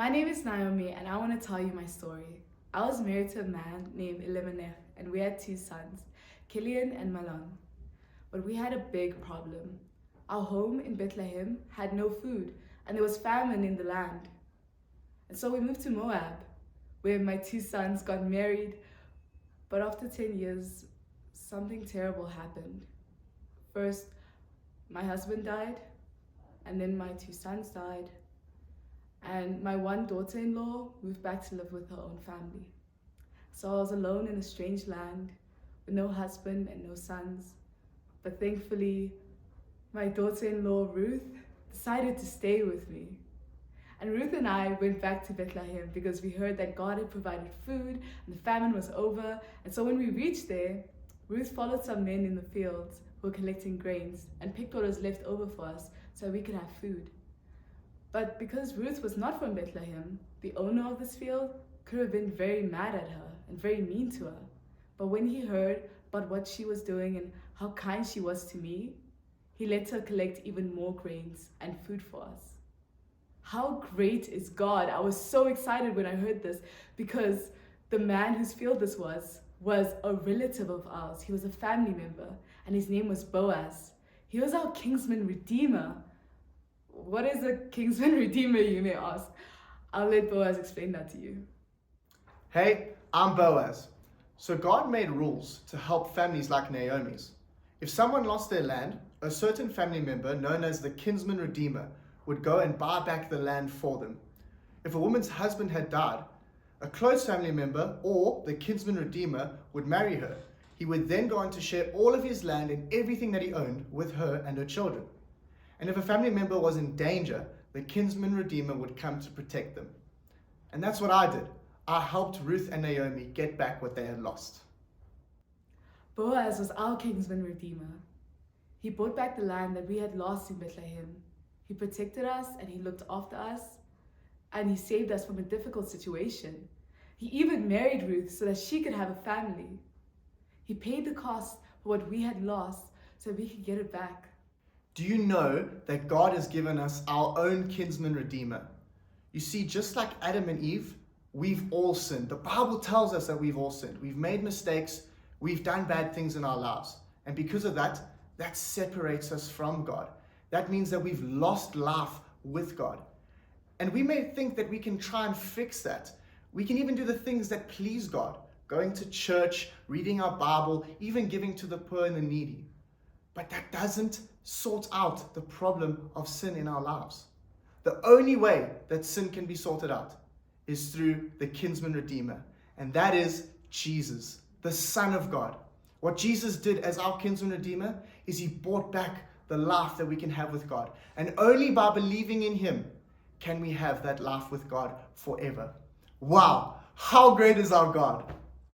My name is Naomi and I want to tell you my story. I was married to a man named Elimelech and we had two sons, Killian and Malon. But we had a big problem. Our home in Bethlehem had no food and there was famine in the land. And so we moved to Moab, where my two sons got married. But after 10 years, something terrible happened. First, my husband died, and then my two sons died. And my one daughter-in-law moved back to live with her own family. So I was alone in a strange land with no husband and no sons. But thankfully, my daughter-in-law Ruth decided to stay with me. And Ruth and I went back to Bethlehem because we heard that God had provided food and the famine was over. And so when we reached there, Ruth followed some men in the fields who were collecting grains and picked what was left over for us so we could have food. But because Ruth was not from Bethlehem, the owner of this field could have been very mad at her and very mean to her. But when he heard about what she was doing and how kind she was to me, he let her collect even more grains and food for us. How great is God? I was so excited when I heard this because the man whose field this was a relative of ours. He was a family member and his name was Boaz. He was our kinsman redeemer. What is a kinsman redeemer, you may ask? I'll let Boaz explain that to you. Hey, I'm Boaz. So God made rules to help families like Naomi's. If someone lost their land, a certain family member known as the kinsman redeemer would go and buy back the land for them. If a woman's husband had died, a close family member or the kinsman redeemer would marry her. He would then go on to share all of his land and everything that he owned with her and her children. And if a family member was in danger, the kinsman redeemer would come to protect them. And that's what I did. I helped Ruth and Naomi get back what they had lost. Boaz was our kinsman redeemer. He bought back the land that we had lost in Bethlehem. He protected us and he looked after us and he saved us from a difficult situation. He even married Ruth so that she could have a family. He paid the cost for what we had lost so we could get it back. Do you know that God has given us our own kinsman redeemer? You see, just like Adam and Eve, we've all sinned. The Bible tells us that we've all sinned. We've made mistakes. We've done bad things in our lives. And because of that, that separates us from God. That means that we've lost life with God. And we may think that we can try and fix that. We can even do the things that please God, going to church, reading our Bible, even giving to the poor and the needy. But that doesn't sort out the problem of sin in our lives. The only way that sin can be sorted out is through the kinsman redeemer, and that is Jesus, the Son of God. What Jesus did as our kinsman redeemer is he bought back the life that we can have with God. And only by believing in him can we have that life with God forever. Wow, how great is our God!